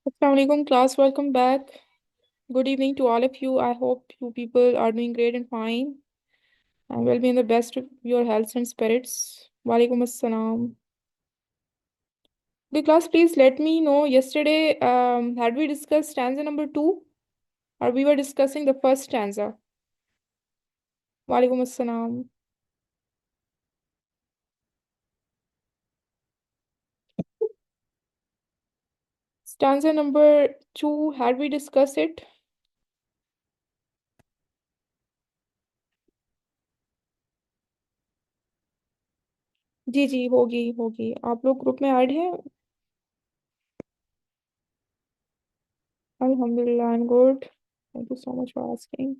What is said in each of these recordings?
Assalamualaikum class, welcome back. Good evening to all of you. I hope you people are doing great and fine and will be in the best of your health and spirits. Walaikum assalam. The class, please let me know. Yesterday, had we discussed stanza number 2 or we were discussing the first stanza? Walaikum assalam. Stanza number 2, had we discussed it? जी जी होगी आप लोग group में add हैं? Alhamdulillah, I'm good. Thank you so much for asking.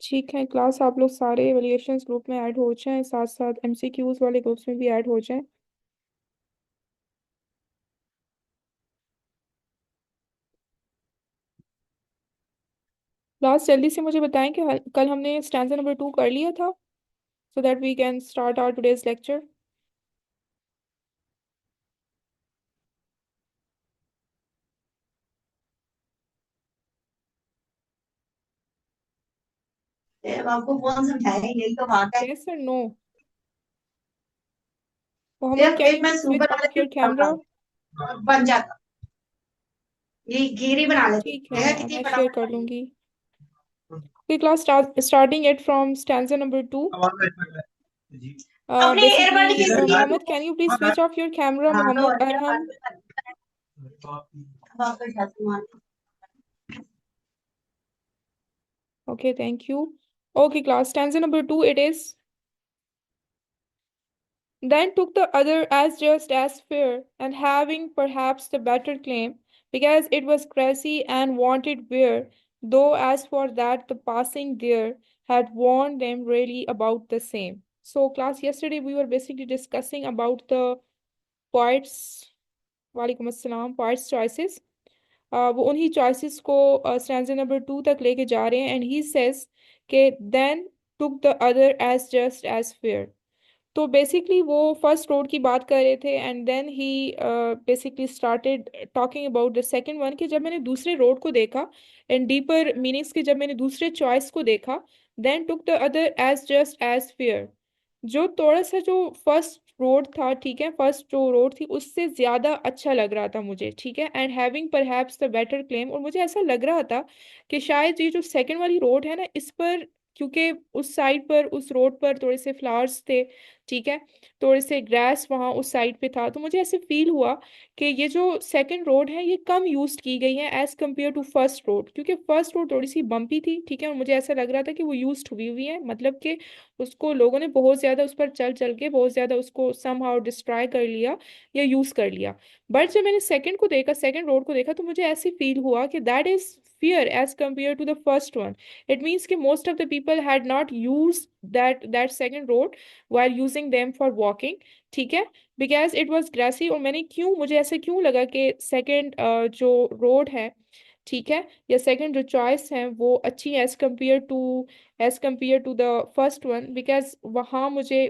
ठीक है class, आप लोग सारे वैल्यूएशंस ग्रुप में ऐड हो जाएं, साथ साथ एमसीक्यूज वाले ग्रुप्स में भी ऐड हो जाएं। क्लास जल्दी से मुझे बताएं कि कल हमने स्टैंजा नंबर 2 कर लिया था, so that we can start our today's lecture. आपको कौन समझाएगा, यही तो बात है। यस और नो? मोहम्मद, कैन एक यू मैं प्लीज स्विच सुगर ऑफ योर कैमरा? बन जाता, ये घीरी बना लेती ठीक है है, कितनी मैं शेयर फटाफट कर लूंगी। Okay class, starting it from stanza number 2। अपने एयरबड बेसिकली किस Mohammed, can you please switch off your camera? हाँ तो Mohammad Arham. Okay, thank you. Okay, class, stanza number 2, it is. Then took the other as just as fair, and having perhaps the better claim, because it was grassy and wanted wear, though as for that the passing there had warned them really about the same. So, class, yesterday we were basically discussing about the poets, walaikum assalam, poets choices. वो उन्हीं choices को stanza number 2 तक लेके जा रहे हैं, and he says के then took the other as just as fair. तो बेसिकली वो फर्स्ट रोड की बात कर रहे थे, and then he basically started talking about the second one, कि जब मैंने दूसरे रोड को देखा एंड डीपर मीनिंग्स की जब मैंने दूसरे चॉइस को देखा, then took the other as just as fair. जो थोड़ा सा जो फर्स्ट रोड था, ठीक है, फर्स्ट जो रोड थी उससे ज्यादा अच्छा लग रहा था मुझे, ठीक है, and having perhaps the better claim, और मुझे ऐसा लग रहा था कि शायद ये जो सेकंड वाली रोड है ना, इस पर, क्योंकि उस साइड पर, उस रोड पर थोड़े से फ्लावर्स थे, ठीक है, थोड़े से ग्रास वहाँ उस साइड पे था, तो मुझे ऐसे फील हुआ कि ये जो सेकंड रोड है ये कम यूज की गई है as compare to first road, क्योंकि फर्स्ट रोड थोड़ी सी बम्पी थी, ठीक है, और मुझे ऐसा लग रहा था कि वो यूज हुई हुई है, मतलब कि उसको लोगों ने बहुत ज्यादा उस पर चल चल के बहुत ज्यादा उसको समहाउ डिस्ट्रॉय कर लिया या यूज कर लिया। बट जब मैंने सेकंड को देखा, सेकंड रोड को देखा, तो मुझे ऐसे फील हुआ कि that is fear as compared to the first one. It means कि most of the people had not used that second road while using them for walking, ठीक है, because it was grassy। और मैंने क्यों, मुझे ऐसे क्यों लगा कि सेकंड जो रोड है, ठीक है, या सेकंड जो चॉइस है वो अच्छी है as compare to the first one, because वहाँ मुझे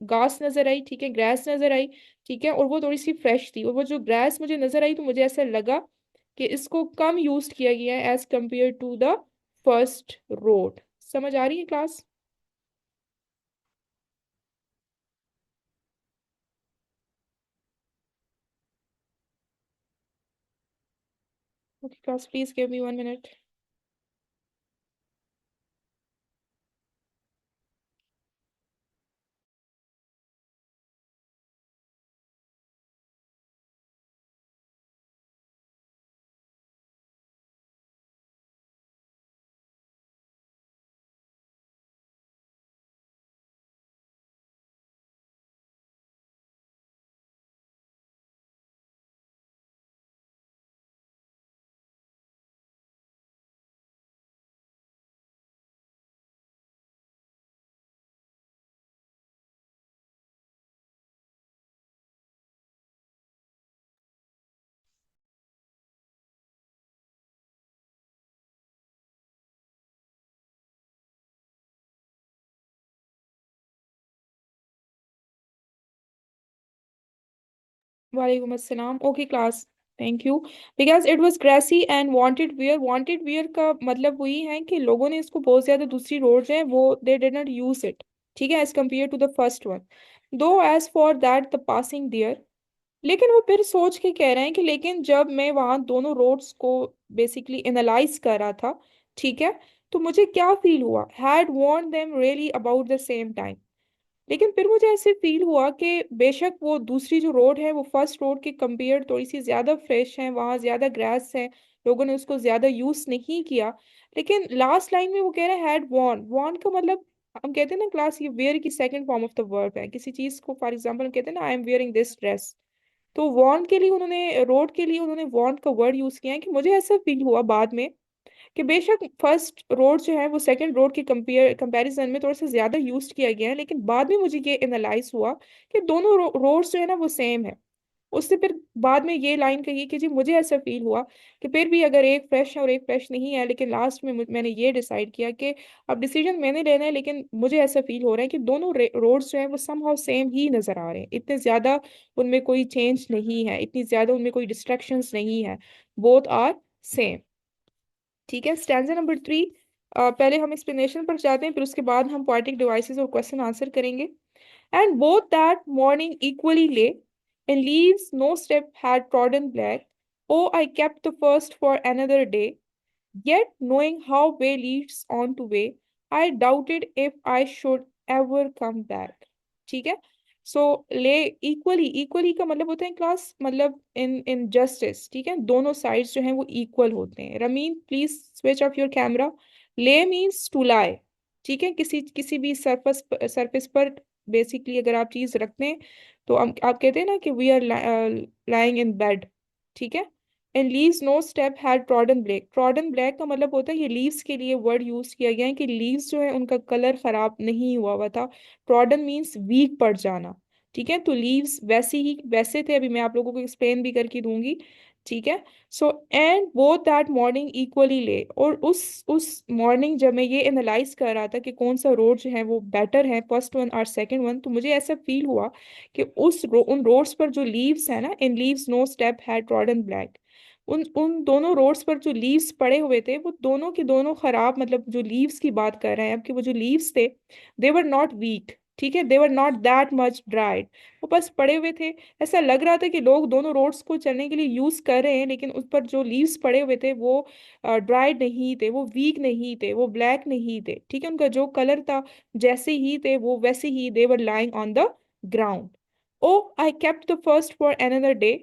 घास नजर आई, ठीक है, ग्रास नजर आई, ठीक है, और वो थोड़ी सी फ्रेश थी, और वो जो ग्रास मुझे नजर आई तो मुझे ऐसा लगा कि इसको कम यूज किया गया है as compare to the first road. समझ आ रही है class? Okay class, please give me 1 minute। वालेकुम अस्सलाम। Okay class, thank you. Because it was grassy and wanted wear का मतलब वही है कि लोगों ने इसको बहुत ज्यादा, दूसरी रोड्स हैं वो they did not use it, ठीक है, as compare to the first one. Though as for that the passing there, लेकिन वो फिर सोच के कह रहे हैं कि लेकिन जब मैं वहां दोनों रोड्स को बेसिकली एनालाइज कर रहा था, ठीक है, तो मुझे क्या फील हुआ, had want them really about the same time. लेकिन फिर मुझे ऐसे फील हुआ कि बेशक वो दूसरी जो रोड है वो फर्स्ट रोड के कंपेयर थोड़ी सी ज्यादा फ्रेश है, वहां ज्यादा ग्रास है, लोगों ने उसको ज्यादा यूज नहीं किया। लेकिन लास्ट लाइन में वो कह रहे हैं हैड वॉन्ट, वॉन्ट का मतलब हम कहते हैं ना क्लास, ये वेयर की second form of the verb है किसी चीज को। फॉर एग्जांपल हम कहते हैं ना I am wearing this dress, तो वॉन्ट के लिए उन्होंने, रोड के लिए उन्होंने वॉन्ट का वर्ड यूज किया है। कि मुझे ऐसा फील हुआ बाद में कि बेशक फर्स्ट रोड जो है वो सेकंड रोड के कंपैरिजन में थोड़ा सा ज्यादा यूज किया गया है, लेकिन बाद में मुझे ये एनालाइज हुआ कि दोनों रोड्स जो है ना वो सेम है। उससे फिर बाद में ये लाइन कही कि जी मुझे ऐसा फील हुआ कि फिर भी अगर एक फ्रेश है और एक फ्रेश नहीं है, लेकिन लास्ट में मैंने ये डिसाइड किया कि अब डिसीजन मैंने लेना है, लेकिन मुझे ऐसा फील हो रहा है कि दोनों रोड्स जो है वो समहाउ सेम ही नजर आ रहे हैं, इतने ज्यादा उनमें कोई चेंज नहीं है, इतनी ज्यादा उनमें कोई डिस्ट्रैक्शंस नहीं है, बोथ आर सेम। ठीक है, स्टैंजा नंबर 3। पहले हम एक्सप्लेनेशन पर जाते हैं, फिर उसके बाद हम पोएटिक डिवाइसेस और क्वेश्चन आंसर करेंगे। And both that morning equally lay, and leaves no step had trodden black. Oh, I kept the first for another day. Yet, knowing how way leads on to way, I doubted if I should ever come back. ठीक है, सो ले equally, equally का मतलब होता है class, मतलब इन इन justice, ठीक है, दोनों साइड्स जो हैं वो इक्वल होते हैं। Ramen please switch off your camera. ले मीन्स टू लाई, ठीक है, किसी किसी भी सरफेस सरफेस पर बेसिकली अगर आप चीज रखते हैं तो आप कहते हैं ना कि we are lying in bed, ठीक है। And leaves no step had trodden black, trodden black का मतलब होता है, ये लीव्स के लिए वर्ड यूज किया गया है कि लीव्स जो है उनका कलर खराब नहीं हुआ हुआ था। ट्रॉडन मीन्स वीक पड़ जाना, ठीक है, तो लीव्स वैसे ही वैसे थे, अभी मैं आप लोगों को एक्सप्लेन भी करके दूंगी, ठीक है। So and both that morning equally ले, और उस मॉर्निंग जब मैं ये एनालाइज कर रहा था कि कौन सा रोड जो है वो बेटर है, फर्स्ट वन और सेकंड वन, तो मुझे ऐसा फील हुआ कि उन रोड्स पर जो लीव्स है ना, in leaves no step had trodden black, उन उन दोनों रोड्स पर जो लीव्स पड़े हुए थे वो दोनों के दोनों खराब, मतलब जो लीव्स की बात कर रहे हैं अब, कि वो जो लीव्स थे दे वर नॉट वीक, ठीक है, they were not that much dried, वो बस पड़े हुए थे। ऐसा लग रहा था कि लोग दोनों रोड्स को चलने के लिए यूज कर रहे हैं, लेकिन उस पर जो लीव्स पड़े हुए थे वो ड्राइड नहीं थे, वो वीक नहीं थे, वो ब्लैक नहीं थे, ठीक है, उनका जो कलर था जैसे ही थे वो वैसे ही they were lying on the ground. Oh I kept the first for another day,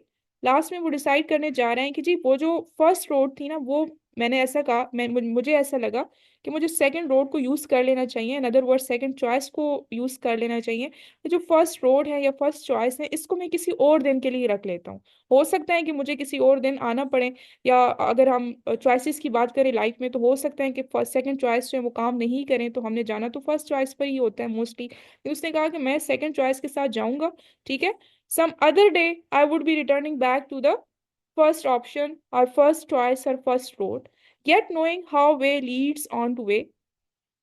last में वो डिसाइड करने जा रहे हैं कि जी वो जो फर्स्ट रोड थी ना वो, मैंने ऐसा कहा, मुझे ऐसा लगा कि मुझे सेकंड रोड को यूज कर लेना चाहिए, in other word second choice को यूज कर लेना चाहिए। तो जो फर्स्ट रोड है या फर्स्ट चॉइस है इसको मैं किसी और दिन के लिए रख लेता हूँ, हो सकता है कि मुझे किसी और दिन आना पड़े, या अगर हम चॉइसेस की बात करें लाइफ में तो हो सकता है कि फर्स्ट सेकंड चॉइस जो है वो काम नहीं करें, तो हमने जाना तो फर्स्ट चॉइस पर ही होता है मोस्टली। तो उसने कहा कि मैं सेकंड चॉइस के साथ जाऊंगा, ठीक है। Some other day I would be returning back to the first option or first choice or first road, yet knowing how way leads on to way,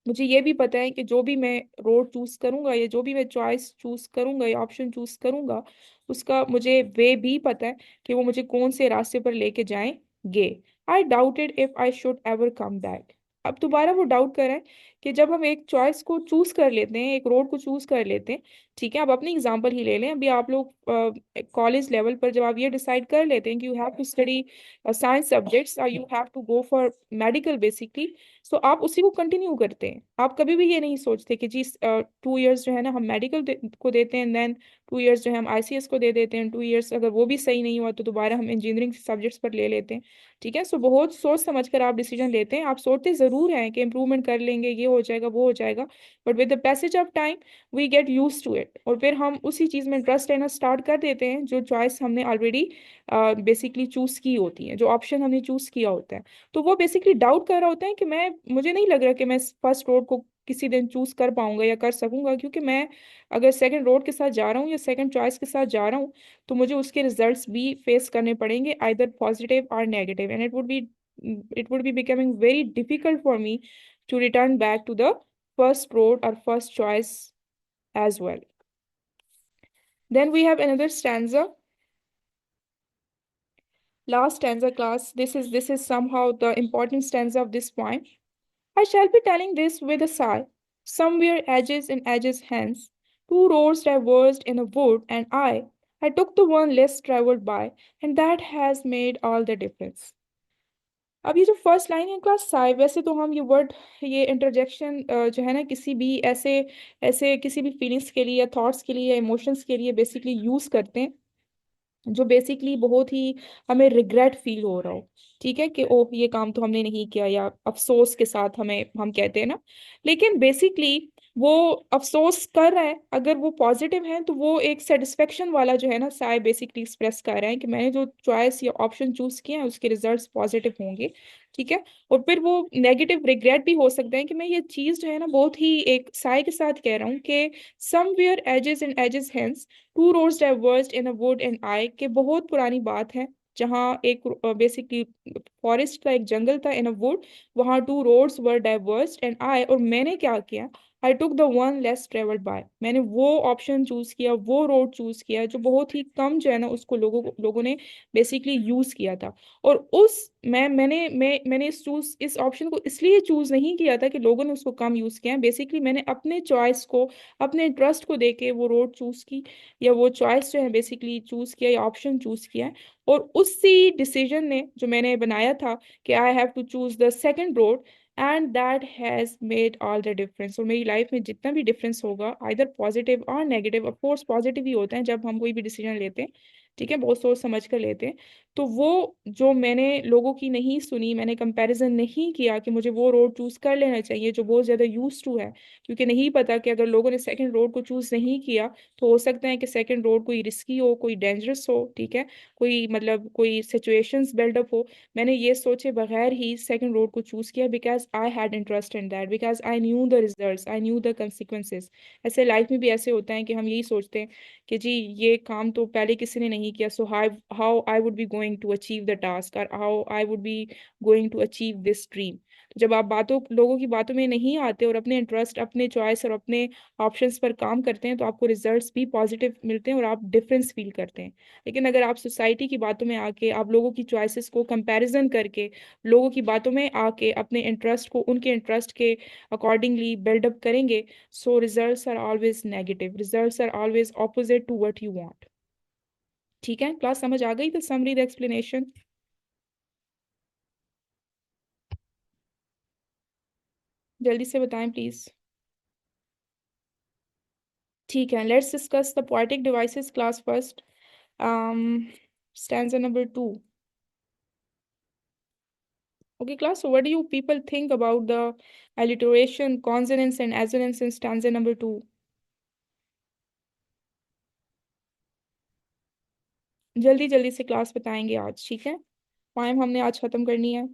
मुझे ये भी पता है कि जो भी मैं रोड चूज करूंगा या जो भी मैं चॉइस चूज करूंगा या ऑप्शन चूज करूंगा, उसका मुझे वे भी पता है कि वो मुझे कौन से रास्ते पर लेके जाएंगे। आई doubted if I should ever come back, अब दोबारा वो डाउट कर रहे हैं कि जब हम एक चॉइस को चूज कर लेते हैं, एक रोड को चूज कर लेते हैं, ठीक है, अब अपनी एग्जांपल ही ले लें, अभी आप लोग कॉलेज लेवल पर जब आप ये डिसाइड कर लेते हैं कि you have to study science subjects और you have to go for medical basically, so आप उसी को कंटिन्यू करते हैं। आप कभी भी ये नहीं सोचते कि जी 2 इयर्स जो है ना हम मेडिकल को देते हैं, देन 2 इयर्स जो है हम आईसीएस को दे देते हैं, 2 इयर्स अगर वो भी सही नहीं हुआ तो दोबारा हम इंजीनियरिंग सब्जेक्ट्स पर ले लेते हैं, ठीक है। सो बहुत सोच समझ कर आप डिसीजन लेते हैं, आप सोचते ज़रूर हैं कि इम्प्रूवमेंट कर लेंगे, ये हो जाएगा वो हो जाएगा, but with the passage of time we get use to it, और फिर हम उसी चीज़ में इंटरेस्ट लेना स्टार्ट कर देते हैं जो चॉइस हमने ऑलरेडी बेसिकली चूज की होती है, जो ऑप्शन हमने चूज किया होता है। तो वो बेसिकली डाउट कर रहा होता है कि मैं, मुझे नहीं लग रहा कि मैं फर्स्ट रोड को किसी दिन चूज कर पाऊंगा या कर सकूंगा, क्योंकि मैं अगर सेकंड रोड के साथ जा रहा हूँ या सेकंड चॉइस के साथ जा रहा हूँ तो मुझे उसके रिजल्ट्स भी फेस करने पड़ेंगे, आइदर पॉजिटिव और negative, and it would be becoming very difficult for me to return back to the first road or first choice, as well. Then we have another stanza. Last stanza class. This is somehow the important stanza of this poem. I shall be telling this with a sigh. Somewhere edges and edges hence, two roads diverged in a wood, and I took the one less traveled by, and that has made all the difference. अब ये जो first line है class Sai, वैसे तो हम ये word, ये interjection जो है ना, किसी भी ऐसे ऐसे किसी भी फीलिंग्स के लिए या थॉट्स के लिए या इमोशंस के लिए बेसिकली यूज करते हैं जो बेसिकली बहुत ही हमें रिग्रेट फील हो रहा हो। ठीक है कि ओह ये काम तो हमने नहीं किया, या अफसोस के साथ हमें हम कहते हैं ना। लेकिन बेसिकली वो अफसोस कर रहा है, अगर वो पॉजिटिव है तो वो एक सेटिस्फेक्शन वाला जो है ना साय बेसिकली एक्सप्रेस कर रहा है कि मैंने जो चॉइस या ऑप्शन चूज किया है उसके रिजल्ट्स पॉजिटिव होंगे। ठीक है। और फिर वो नेगेटिव रिग्रेट भी हो सकता है कि मैं ये चीज जो है ना बहुत ही एक साय के साथ कह रहा हूँ कि somewhere ages and ages hence two roads diverged in a wood and I, के बहुत पुरानी बात है जहाँ एक बेसिकली फॉरेस्ट था, एक जंगल था इन अ वुड, वहाँ two roads were diverged and I, और मैंने क्या किया, I took the one less travelled by, मैंने वो ऑप्शन चूज किया, वो रोड चूज किया जो बहुत ही कम जो है ना उसको लोगों ने बेसिकली यूज किया था। और उस मैंने इस ऑप्शन को इसलिए चूज नहीं किया था कि लोगों ने उसको कम यूज किया है, बेसिकली मैंने अपने चॉइस को, अपने इंटरेस्ट को देके वो रोड चूज की, या वो चॉइस जो है बेसिकली चूज किया या ऑप्शन चूज किया है। और उसी डिसीजन ने जो मैंने बनाया था कि I have to choose the second road, and that has made all the difference. और मेरी लाइफ में जितना भी डिफरेंस होगा, आइदर पॉजिटिव और नेगेटिव, ऑफ कोर्स पॉजिटिव ही होता है जब हम कोई भी डिसीजन लेते हैं, ठीक है, बहुत सोच समझ कर लेते हैं। तो वो जो मैंने लोगों की नहीं सुनी, मैंने कंपैरिजन नहीं किया कि मुझे वो रोड चूज कर लेना चाहिए जो बहुत ज्यादा यूज टू है, क्योंकि नहीं पता कि अगर लोगों ने सेकंड रोड को चूज नहीं किया तो हो सकता है कि सेकंड रोड कोई रिस्की हो, कोई डेंजरस हो, ठीक है, कोई मतलब कोई सिचुएशंस बिल्डअप हो। मैंने ये सोचे बगैर ही सेकंड रोड को चूज किया, because I had interest in that, because I knew the results, I knew the consequences. ऐसे लाइफ में भी ऐसे होता है कि हम यही सोचते हैं कि जी ये काम तो पहले किसी ने नहीं किया, so how I would be going to achieve the task, और how I would be going to achieve this dream. तो जब आप लोगों की बातों में नहीं आते और अपने इंटरेस्ट, अपने चॉइस और अपने ऑप्शंस पर काम करते हैं तो आपको रिजल्ट्स भी पॉजिटिव मिलते हैं और आप डिफरेंस फील करते हैं। लेकिन अगर आप सोसाइटी की बातों में आके, आप लोगों की चॉइसेस को कंपैरिजन करके, लोगों की बातों में आके अपने इंटरेस्ट को उनके इंटरेस्ट के अकॉर्डिंगली बिल्डअप करेंगे, so results are always negative, results are always opposite to what you want. ठीक है, क्लास समझ आ गई? तो समरी द एक्सप्लेनेशन, जल्दी से बताएं प्लीज। ठीक है, let's discuss the poetic devices class first. Stanza number 2। Okay, class. So, what do you people think about the alliteration, consonants, and assonance in stanza number 2? जल्दी जल्दी से क्लास बताएंगे आज, ठीक है? पोएम हमने आज खत्म करनी है।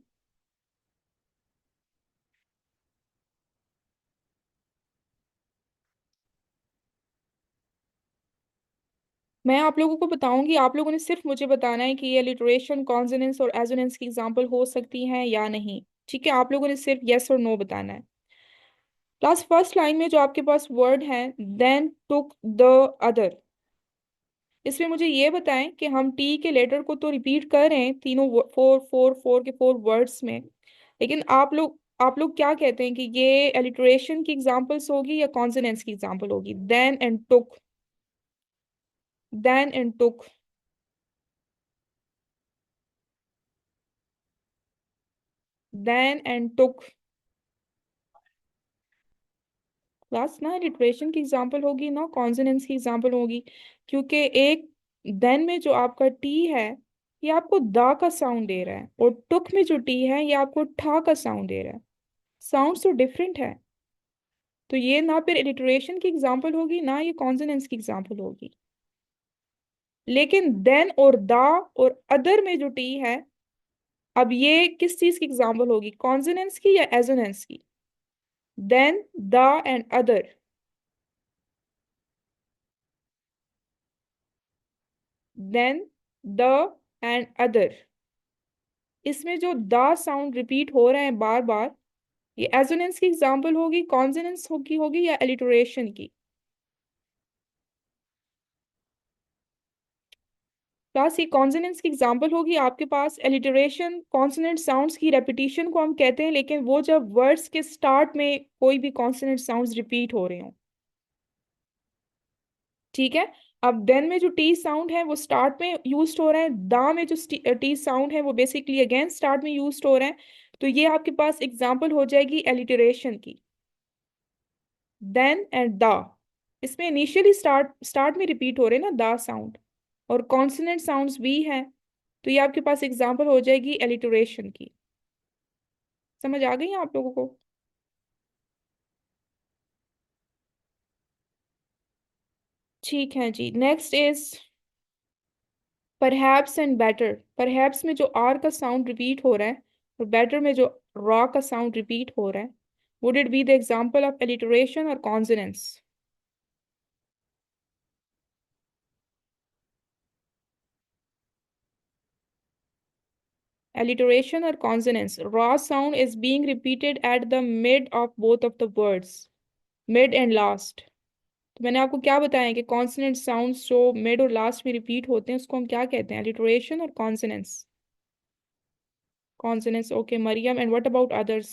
मैं आप लोगों को बताऊंगी, आप लोगों ने सिर्फ मुझे बताना है कि ये अलिटरेशन, कॉन्सोनेंट्स और एजोनेंस की एग्जांपल हो सकती हैं या नहीं। ठीक है, आप लोगों ने सिर्फ यस और नो बताना है। क्लास फर्स्ट लाइन में जो आपके पास वर्ड है, देन टुक द अदर, इसमें मुझे ये बताएं कि हम टी के लेटर को तो रिपीट कर रहे हैं तीनों फोर फोर फोर के फोर वर्ड्स में, लेकिन आप लोग क्या कहते हैं कि ये अलिटरेशन की एग्जांपल्स होगी या कॉन्सोनेंट्स की एग्जांपल होगी? Then and took, then and took, then and took. Class ना लिटरेशन की एग्जांपल होगी ना कॉन्सोनेंट्स की एग्जांपल होगी, क्योंकि एक देन में जो आपका टी है ये आपको दा का साउंड दे रहा है, और टुक में जो टी है ये आपको ठा का साउंड दे रहा है। साउंड तो डिफरेंट है, तो ये ना फिर लिटरेशन की एग्जांपल होगी ना ये कॉन्सोनेंट्स की एग्जांपल होगी। लेकिन देन और दा और अदर में जो टी है, अब ये किस चीज की एग्जांपल होगी, कॉन्सोनेंट्स की या एजोनेंट्स की? Then, the and other, then, the and other, इसमें जो द साउंड रिपीट हो रहे हैं बार बार, ये एजोनेंस की एग्जांपल होगी, कॉन्सोनेंस होगी या एलिटरेशन की? क्लास ये कॉन्सोनेंट्स की एग्जांपल होगी आपके पास। एलिटरेशन कॉन्सोनेंट साउंड्स की रेपिटेशन को हम कहते हैं, लेकिन वो जब वर्ड्स के स्टार्ट में कोई भी कॉन्सोनेंट साउंड्स रिपीट हो रहे हो। ठीक है। अब देन में जो टी साउंड है वो स्टार्ट में यूज हो रहा है, दा में जो टी साउंड है वो बेसिकली अगेन स्टार्ट में यूज हो रहा है। तो ये आपके पास एग्जांपल हो जाएगी एलिटरेशन की। देन एंड दा, इसमें इनिशियली स्टार्ट स्टार्ट में रिपीट हो रहे हैं ना दा साउंड, और कॉन्सोनेंट साउंड्स भी हैं। तो ये आपके पास एग्जांपल हो जाएगी एलिटरेशन की। समझ आ गई आप लोगों को? ठीक है जी। Next is perhaps and better. Perhaps में जो आर का साउंड रिपीट हो रहा है, और बेटर में जो रॉ का साउंड रिपीट हो रहा है, would it be the example of alliteration और consonants? Alliteration or consonants. Raw sound is being repeated at the mid of both of the words. Mid and last. तो मैंने आपको क्या बताया कि कॉन्सोनेंट साउंड्स जो मिड और लास्ट में रिपीट होते हैं उसको हम क्या कहते हैं? अलिटरेशन और consonants. Consonants, okay Mariyam, and what about others?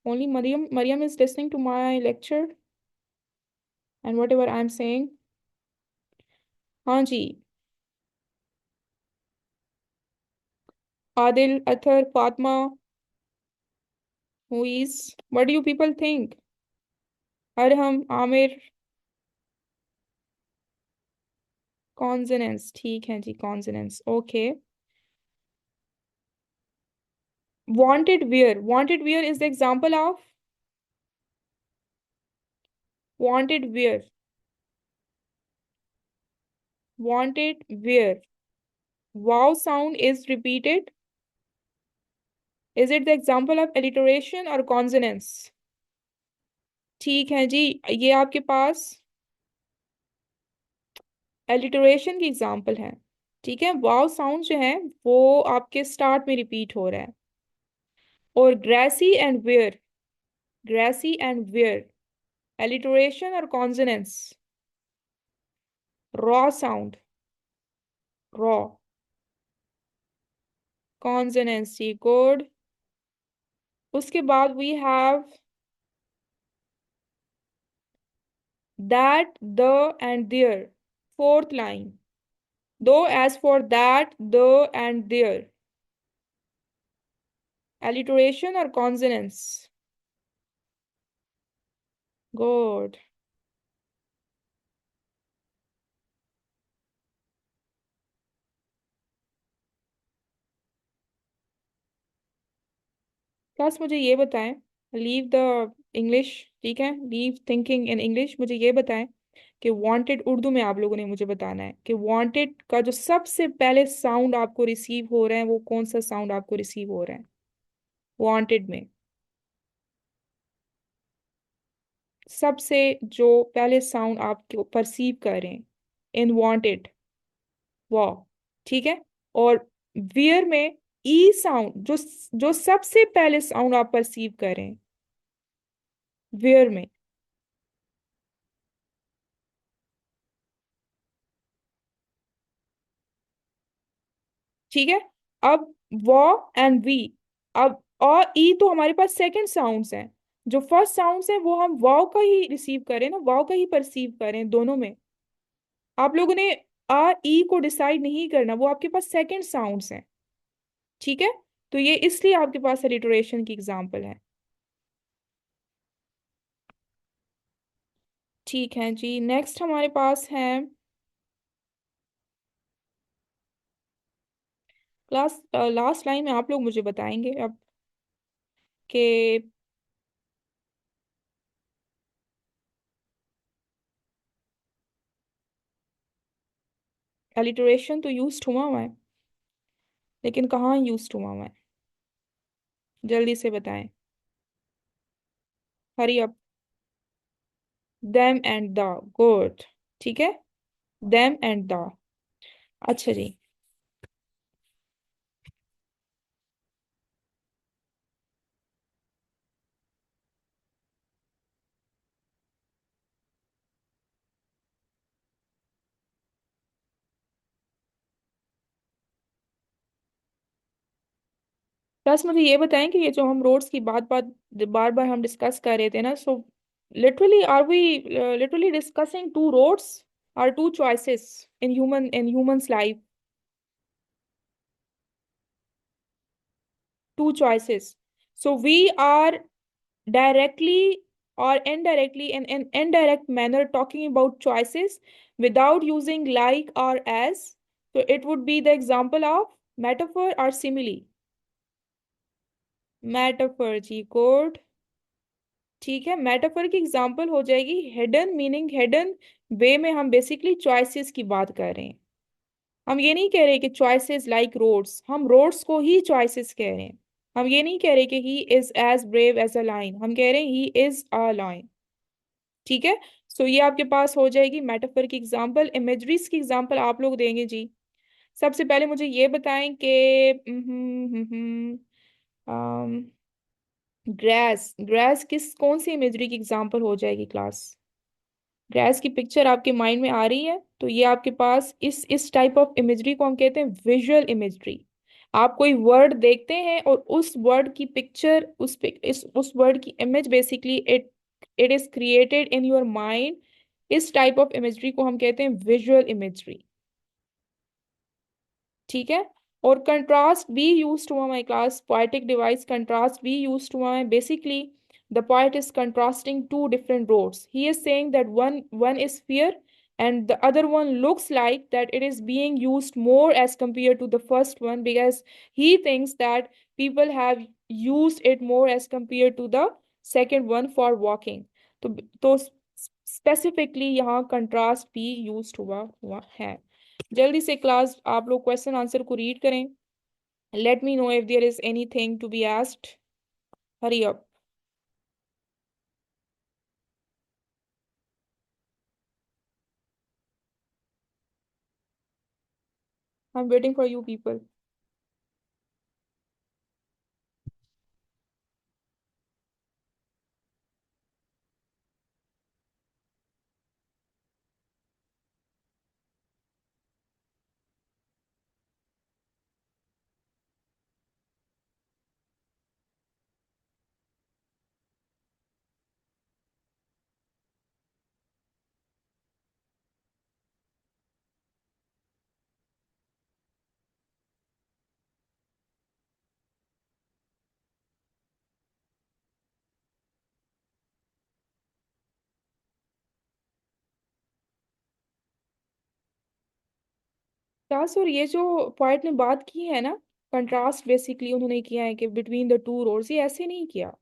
Only Mariyam? Mariyam is listening to my lecture and whatever I am saying? हाँ जी। Adil, Athar, Fatima, who is, what do you people think? Arham, Aamir. Consonants, ठीक है जी, consonants, okay. Wanted where? Wanted where is the example of wanted where? Wanted where? Wow sound is repeated. Is it the example of alliteration or consonants? ठीक है जी। ये आपके पास alliteration की example है। ठीक है, वाव साउंड जो है वो आपके स्टार्ट में रिपीट हो रहा है। और grassy and wear, grassy and wear, alliteration और consonants? Raw sound, raw. consonants जी, गुड। उसके बाद we have that, the, and there. Fourth line. Though, as for that, the, and there. Alliteration or consonants? Good. Class मुझे ये बताएं, leave the English, ठीक है, leave thinking in English, मुझे ये बताएं कि वांटेड, उर्दू में आप लोगों ने मुझे बताना है कि वांटेड का जो सबसे पहले साउंड आपको रिसीव हो रहा है वो कौन सा साउंड आपको रिसीव हो रहा है वांटेड में? सबसे जो पहले साउंड आप परसीव कर रहे हैं इन वांटेड, वाह, ठीक है। और वियर में ई साउंड, जो जो सबसे पहले साउंड आप परसीव कर रहे हैं वियर में। ठीक है। अब वॉ एंड वी, अब और ई तो हमारे पास सेकंड साउंड्स हैं। जो फर्स्ट साउंड्स हैं वो हम वाव का ही रिसीव करें ना, वाव का ही परसीव करें दोनों में। आप लोगों ने आ ई को डिसाइड नहीं करना, वो आपके पास सेकंड साउंड्स हैं। ठीक है। तो ये इसलिए आपके पास अलिटरेशन की एग्जांपल है। ठीक है जी। नेक्स्ट हमारे पास है क्लास, लास्ट लाइन में आप लोग मुझे बताएंगे अब कि अलिटरेशन तो यूज हुआ हुआ है, लेकिन कहाँ यूज हुआ हुआ है? जल्दी से बताएं। Hurry up. Them and the, good. ठीक है, देम एंड द। अच्छा जी। प्लस मुझे ये बताएं कि ये जो हम रोड्स की बात बात बार बार हम डिस्कस कर रहे थे ना, so literally are we literally discussing two roads और two choices in humans life, two choices. So we are directly or indirectly in an indirect manner talking about choices without using like or as. So it would be the example of metaphor or simile. Metaphor जी कोड, ठीक है। Metaphor की example हो जाएगी hidden, meaning hidden वे में हम basically choices की बात कर रहे हैं। हम ये नहीं कह रहे कि चॉइसेस लाइक रोड्स, हम रोड्स को ही चॉइसेस कह रहे हैं। हम ये नहीं कह रहे कि he is as brave as a lion, हम कह रहे हैं ही इज अ लाइन। ठीक है। सो ये आपके पास हो जाएगी मेटाफर की एग्जांपल। इमेजरीज की एग्जांपल आप लोग देंगे जी। सबसे पहले मुझे ये बताएं कि ग्रास, ग्रास किस कौन सी इमेजरी की एग्जांपल हो जाएगी क्लास? ग्रास की पिक्चर आपके माइंड में आ रही है, तो ये आपके पास इस टाइप ऑफ इमेजरी को हम कहते हैं विजुअल इमेजरी। आप कोई वर्ड देखते हैं और उस वर्ड की पिक्चर, उस वर्ड की image basically it it is created in your mind. इस टाइप ऑफ इमेजरी को हम कहते हैं विजुअल इमेजरी। ठीक है। और contrast be use to my class, poetic device contrast be use to my, basically the poet is contrasting two different roads. He is saying that one is fear and the other one looks like that it is being used more as compared to the first one, because he thinks that people have used it more as compared to the second one for walking. तो specifically यहाँ contrast भी use हुआ है। जल्दी से class आप लोग question answer को रीड करें। Let me know if there is anything to be asked. Hurry up, I am waiting for you people. Class और ये जो पॉइंट ने बात की है ना, कंट्रास्ट बेसिकली उन्होंने किया है कि बिटवीन द टू रोड्स, ये ऐसे नहीं किया।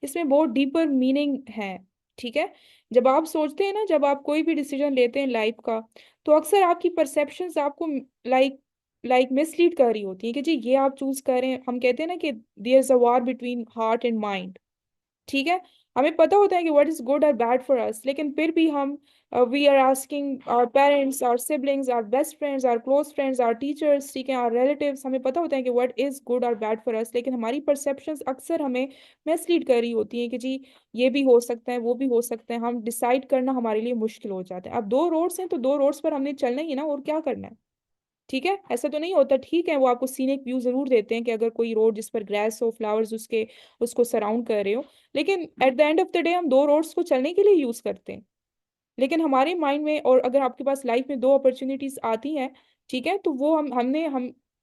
इसमें बहुत डीपर मीनिंग है। ठीक है। जब आप सोचते हैं ना, जब आप कोई भी डिसीजन लेते हैं लाइफ का, तो अक्सर आपकी परसेप्शंस आपको लाइक लाइक मिसलीड कर रही होती है कि जी ये आप चूज करें। हम कहते हैं ना कि there is a war between heart and mind. ठीक है। हमें पता होता है कि व्हाट इज गुड और बैड फॉर अस, लेकिन फिर भी हम we are asking our parents, our siblings, our best friends, our close friends, our teachers, ठीक है, आवर रिलेटिव्स, हमें पता होता है कि व्हाट इज गुड और बैड फॉर अस, लेकिन हमारी परसेप्शंस अक्सर हमें मिसलीड कर रही होती हैं कि जी ये भी हो सकता है, वो भी हो सकता है। हम डिसाइड करना हमारे लिए मुश्किल हो जाता है। अब दो रोड्स हैं तो दो रोड्स पर हमने चलना ही है ना, और क्या करना है। ठीक है। ऐसा तो नहीं होता, ठीक है, वो आपको सीनिक व्यू जरूर देते हैं कि अगर कोई रोड जिस पर ग्रास हो, फ्लावर्स उसके उसको सराउंड कर रहे हो, लेकिन at the end of the day हम दो रोड्स को चलने के लिए यूज करते हैं। लेकिन हमारे माइंड में, और अगर आपके पास लाइफ में दो अपॉर्चुनिटीज आती हैं, ठीक है, तो वो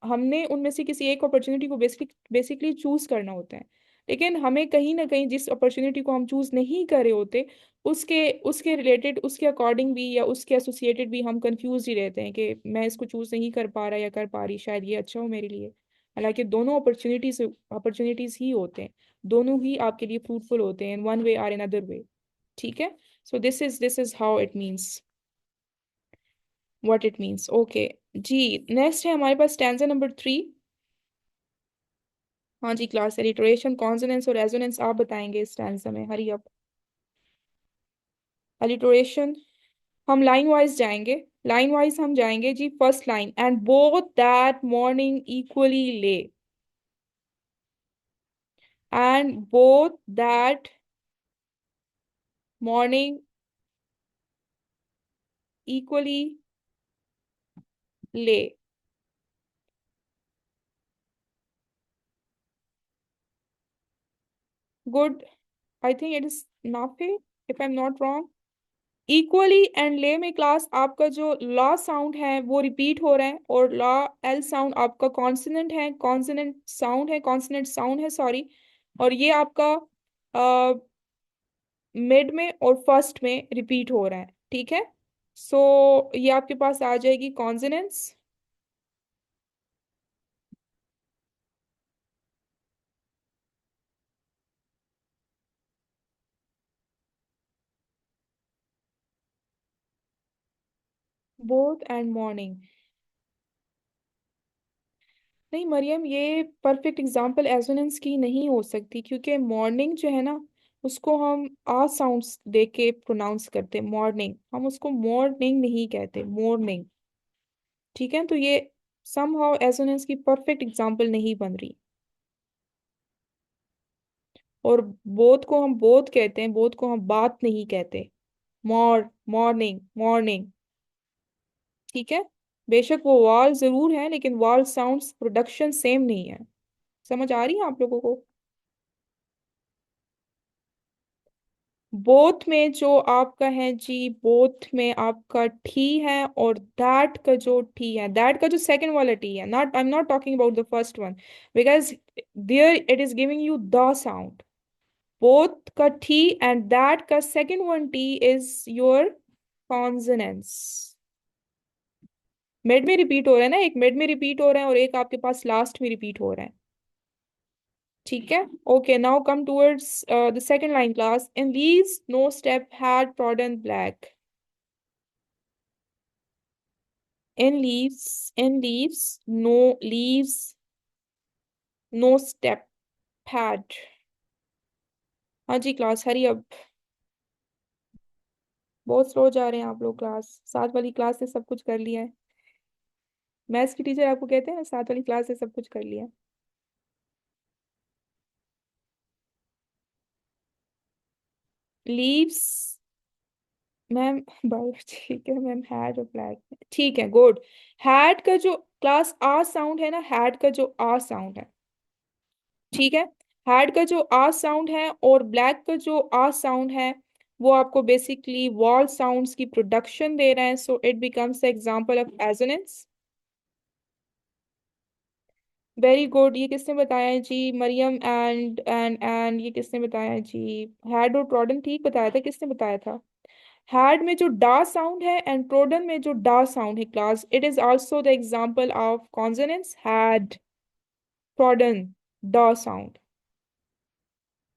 हमने उनमें से किसी एक अपॉर्चुनिटी को बेसिकली चूज करना होता है। लेकिन हमें कहीं ना कहीं जिस अपॉर्चुनिटी को हम चूज नहीं कर रहे होते, उसके उसके रिलेटेड, उसके अकॉर्डिंग भी या उसके एसोसिएटेड भी हम कंफ्यूज ही रहते हैं कि मैं इसको चूज नहीं कर पा रहा या कर पा रही, शायद ये अच्छा हो मेरे लिए। हालांकि दोनों अपॉर्चुनिटीज ही होते हैं, दोनों ही आपके लिए फ्रूटफुल होते हैं इन वन वे और इन अदर वे। ठीक है। So this is how it means, what it means. Okay जी। नेक्स्ट है हमारे पास स्टैंजा नंबर 3। हाँ जी क्लास, एलिटरेशन, कॉन्सोनेंस और रेजोनेंस आप बताएंगे इस स्टैंजा में। Hurry up. एलिटरेशन, हम लाइन वाइज जाएंगे। लाइन वाइज हम जाएंगे जी। First line, and both that morning equally lay, and both that morning equally lay. Good. I think it is नाफे, if I am not wrong. Equally and ले में class आपका जो ला sound है वो रिपीट हो रहा है, और ला एल साउंड आपका कॉन्सोनेंट है, कॉन्सोनेंट साउंड है, सॉरी। और ये आपका मिड में और फर्स्ट में रिपीट हो रहा है, ठीक है। सो ये आपके पास आ जाएगी कॉन्सोनेंट्स। Both and morning. नहीं मरियम, ये परफेक्ट एग्जांपल एजोनेंस की नहीं हो सकती, क्योंकि मॉर्निंग जो है ना, उसको हम आ साउंड्स दे के प्रोनाउंस करते, मॉर्निंग, हम उसको मॉर्निंग नहीं कहते, मॉर्निंग। ठीक है, तो ये समहाउ एजोनेंस की परफेक्ट एग्जांपल नहीं बन रही। और बोथ को हम बोथ कहते हैं, बोथ को हम बात नहीं कहते। Morning morning. ठीक है। बेशक वो वाल जरूर है, लेकिन वाल साउंड्स प्रोडक्शन सेम नहीं है। समझ आ रही है आप लोगों को? बोथ में जो आपका है जी, बोथ में आपका ठी है, और दैट का जो ठी है, दैट का जो सेकंड वाला टी है, not, I am not talking about the first one, because there it is giving you the sound. Both का ठी एंड दैट का second one T is your consonance. Mid में रिपीट हो रहा है ना, एक मिड में रिपीट हो रहा है और एक आपके पास लास्ट में रिपीट हो रहा है। ठीक है। Okay, now come towards the second line class. In leaves no step had trodden black. In leaves, no leaves, no step had. हाँ जी क्लास, हरी अब। बहुत स्लो जा रहे हैं आप लोग क्लास, साथ वाली क्लास से सब कुछ कर लिया है। मैथ्स की टीचर आपको कहते हैं साथ वाली क्लास से सब कुछ कर लिया। लीव्स, मैम बस ठीक है मैम, हैड और ब्लैक, ठीक है, गुड। हैड का जो क्लास आ साउंड है ना, हैड का जो आ साउंड है, ठीक है, हैड का जो आ साउंड है और ब्लैक का जो आ साउंड है, वो आपको बेसिकली वॉल साउंड्स की प्रोडक्शन दे रहा है, so it becomes the example of assonance. Very good. ये किसने बताया है जी? मरियम एंड ये किसने बताया है जी? हैड और ट्रोडन ठीक बताया था, किसने बताया था? हैड में जो डा साउंड है एंड ट्रोडन में जो डा साउंड है class, it is also the example of consonants, had, trodden, डा साउंड।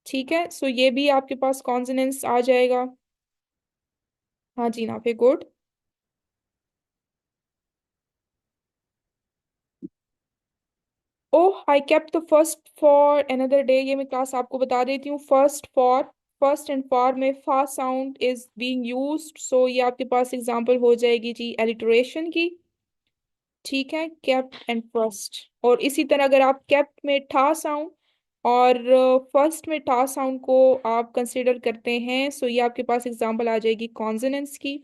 ठीक है, सो ये भी आपके पास कॉन्सोनेंट्स आ जाएगा। हाँ जी ना, फिर good. Oh, I kept the first for another day. ये मैं क्लास आपको बता देती हूँ। First for, first and for में फा साउंड इज बीइंग यूज्ड, सो ये आपके पास एग्जांपल हो जाएगी जी एलिटरेशन की। ठीक है, केप्ट एंड फर्स्ट। और इसी तरह अगर आप केप्ट में ठा साउंड और फर्स्ट में ठा साउंड को आप कंसिडर करते हैं, सो ये आपके पास एग्जांपल आ जाएगी कॉन्सोनेंट्स की।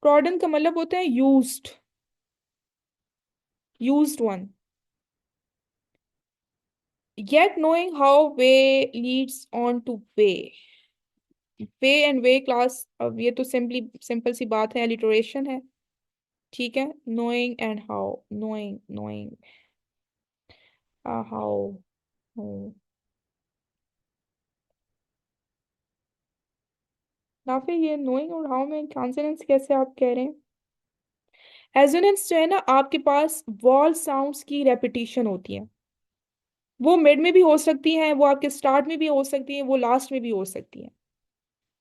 ट्रॉडन का मतलब होता है used, used one. Yet knowing how way leads on to way. Way and way class, अब ये तो सिंपल सी बात है, अलिटरेशन है। ठीक है, knowing and how, knowing knowing how. ना फिर ये नोइंग और हाउ में कॉन्सोनेंट्स कैसे आप कह रहे हैं? एजोनेंस जो है ना, आपके पास वॉल साउंड्स की रेपिटेशन होती है। वो मिड में भी हो सकती है, वो आपके स्टार्ट में भी हो सकती है, वो लास्ट में भी हो सकती है।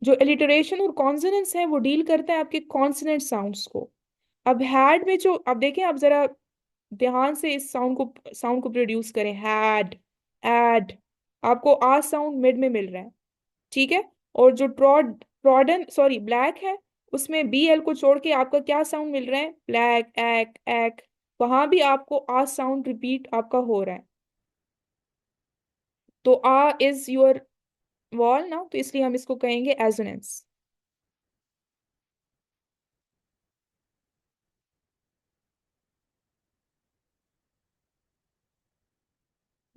जो एलिटरेशन और कॉन्सोनेंट्स है वो डील करता है आपके कॉन्सोनेंट साउंड्स को। अब हैड में जो, अब देखें आप जरा ध्यान से इस साउंड को प्रोड्यूस करें, हैड, एड, आपको आ साउंड मिड में मिल रहा है। ठीक है। और जो ट्रॉडन सॉरी ब्लैक है, उसमें बी एल को छोड़ के आपका क्या साउंड मिल रहा है? ब्लैक, एक एक। वहां भी आपको आ साउंड रिपीट आपका हो रहा है। तो आ इज योर वॉल ना, तो इसलिए हम इसको कहेंगे एजोनेंस।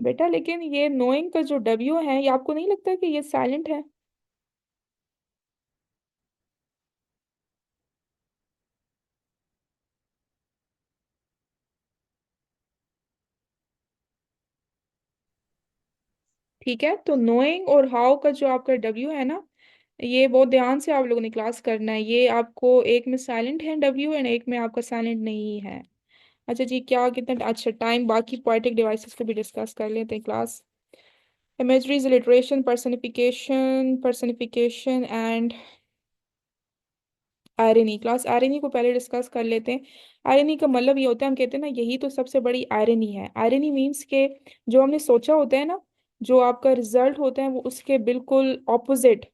बेटा लेकिन ये नोइंग का जो डब्ल्यू है, ये आपको नहीं लगता कि ये साइलेंट है? ठीक है, तो नोइंग और हाउ का जो आपका डब्ल्यू है ना, ये बहुत ध्यान से आप लोगों ने क्लास करना है। ये आपको एक में साइलेंट है डब्ल्यू एंड एक में आपका साइलेंट नहीं है। अच्छा जी, क्या कितना अच्छा टाइम, बाकी पोएटिक डिवाइसेस को भी डिस्कस कर लेते हैं class. Imageries, alliteration, personification and irony. Class irony को पहले डिस्कस कर लेते हैं। आयरनी का मतलब ये होता है, हम कहते हैं ना यही तो सबसे बड़ी आयरनी है। आयरनी मीन्स के जो हमने सोचा होता है ना, जो आपका रिजल्ट होता है वो उसके बिल्कुल ऑपोजिट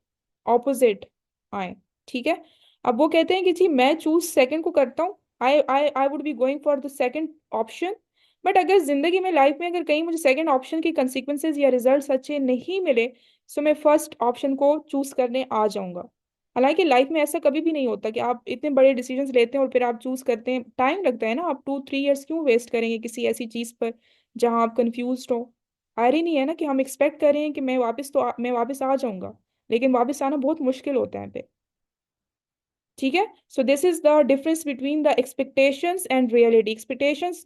ऑपोजिट आए। ठीक है। अब वो कहते हैं कि जी मैं चूज सेकंड को करता हूँ, I I I would be going for the second option. But अगर जिंदगी में, लाइफ में, अगर कहीं मुझे सेकंड ऑप्शन की कंसिक्वेंसेज या रिजल्ट्स अच्छे नहीं मिले, तो मैं फर्स्ट ऑप्शन को चूज करने आ जाऊंगा। हालांकि लाइफ में ऐसा कभी भी नहीं होता कि आप इतने बड़े डिसीजंस लेते हैं और फिर आप चूज करते हैं, टाइम लगता है ना। आप 2-3 इयर्स क्यों वेस्ट करेंगे किसी ऐसी चीज पर जहां आप कंफ्यूज हो? आयरनी है ना कि हम एक्सपेक्ट कर रहे हैं कि मैं वापस आ जाऊंगा, लेकिन वापस आना बहुत मुश्किल होता है। ठीक है। So this is the difference between the expectations and reality.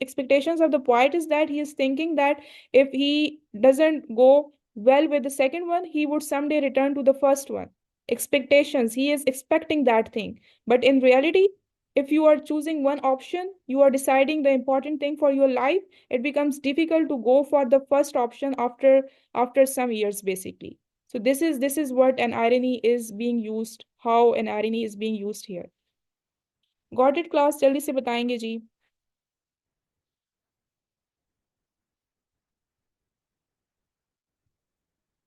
Expectations of the poet is that he is thinking that if he doesn't go well with the second one, he would someday return to the first one. Expectations, he is expecting that thing. But in reality, if you are choosing one option, you are deciding the important thing for your life, it becomes difficult to go for the first option after some years, basically. So this is what an irony is being used, how an irony is being used here. Got it class? जल्दी से बताएंगे जी।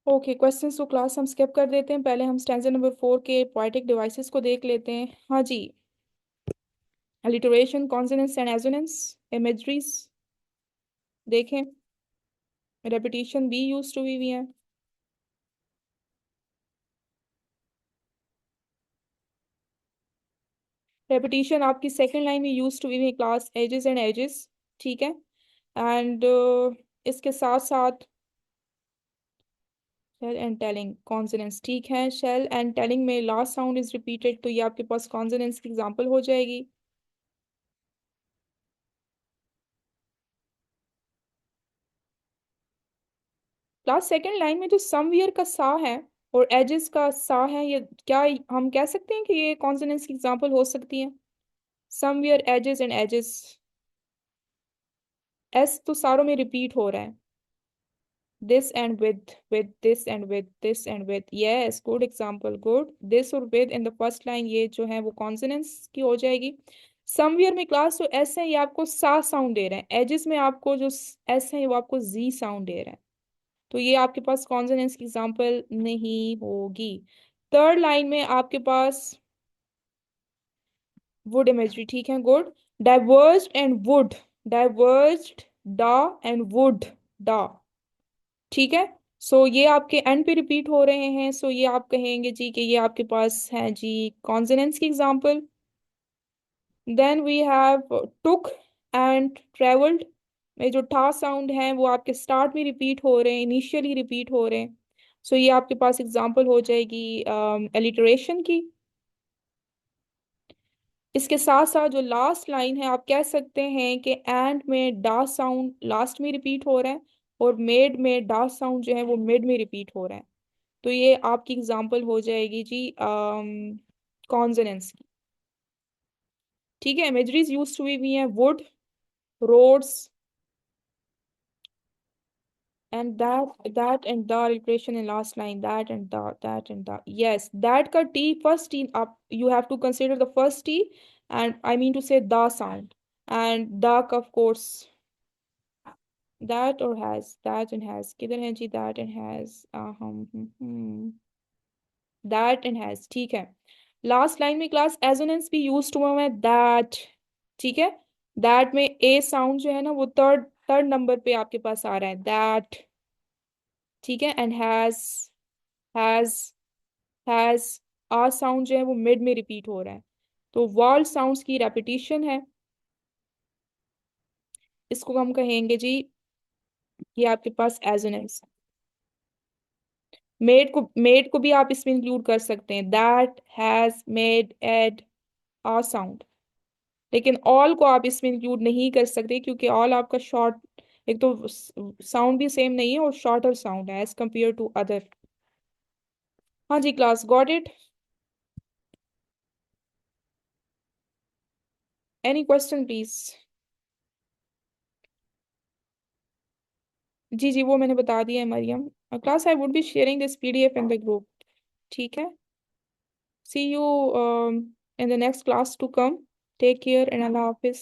Okay, questions तो class हम skip कर देते हैं, पहले हम स्टैंजा नंबर 4 के पोएटिक डिवाइसेस को देख लेते हैं। हाँ जी। Alliteration, consonants and assonance, imageries देखें। रेपिटेशन बी यूज टू भी है। रेपिटेशन आपकी सेकंड लाइन में यूज टू भी है क्लास, एजेस एंड एजेस। ठीक है। एंड इसके साथ साथ शेल एंड टेलिंग, कॉन्सोनेंट्स। ठीक है, शेल एंड टेलिंग में लास्ट साउंड इज रिपीटेड, तो ये आपके पास कॉन्सोनेंट्स की एग्जांपल हो जाएगी। क्लास सेकंड लाइन में जो समवेयर का सा है और एजेस का सा है, ये क्या हम कह सकते हैं कि ये कॉन्सोनेंट्स की एग्जांपल हो सकती है? Somewhere, ages and ages. S तो सारों में रिपीट हो रहा है। This and with this and with this and with, yes, good example, good. This और with in the first line, ये जो है वो कॉन्सोनेंट्स की हो जाएगी। समवेयर में क्लास जो एस है ये आपको सा साउंड दे रहे हैं, एजेस में आपको जो एस है वो आपको जी साउंड दे रहे हैं, तो ये आपके पास कॉन्सोनेंट्स की एग्जांपल नहीं होगी। थर्ड लाइन में आपके पास वुड इमेजरी। ठीक है, good. Divorced and would, divorced ड एंड वुड ड। ठीक है। सो ये आपके एंड पे रिपीट हो रहे हैं, सो ये आप कहेंगे जी कि ये आपके पास है जी कॉन्सोनेंट्स की example. Then we have took and travelled, में जो ठा साउंड है वो आपके स्टार्ट में रिपीट हो रहे हैं, इनिशियली रिपीट हो रहे हैं, सो ये आपके पास एग्जांपल हो जाएगी एलिटरेशन की। इसके साथ साथ जो लास्ट लाइन है, आप कह सकते हैं कि एंड में डा साउंड लास्ट में रिपीट हो रहा है और मेड में डा साउंड जो है वो मिड में रिपीट हो रहा है, तो ये आपकी एग्जांपल हो जाएगी जी कॉन्सोनेंट्स की। ठीक है। इमेजरीज यूज टू भी हैं wood, roads and that and the iteration in last line, that and the, that and the, yes, that ka t, first t up, you have to consider the first t, and I mean to say the sound, and the का of course that or has, that and has किधर है जी, that and has that and has। ठीक है। Last line में class assonance भी use हुआ है, that। ठीक है। that में ए साउंड जो है ना वो थर्ड थर्ड नंबर पे आपके पास आ रहा है, that। ठीक है। And has has a sound जो है वो मिड में रिपीट हो रहा है, तो वॉल साउंड्स की रेपिटेशन है। इसको हम कहेंगे जी ये आपके पास एज एन एज। मेड को भी आप इसमें इंक्लूड कर सकते हैं, दैट हैज मेड एड आ साउंड। लेकिन ऑल को आप इसमें इंक्लूड नहीं कर सकते क्योंकि ऑल आपका शॉर्ट, एक तो साउंड भी सेम नहीं है और शॉर्टर साउंड है एज कंपेयर टू अदर। हाँ जी class, got it? Any question please? जी जी, वो मैंने बता दिया है Mariyam. Class, I would be sharing this PDF in the group. ठीक है, see you in the next class to come. Take care and अल्लाह हाफिज।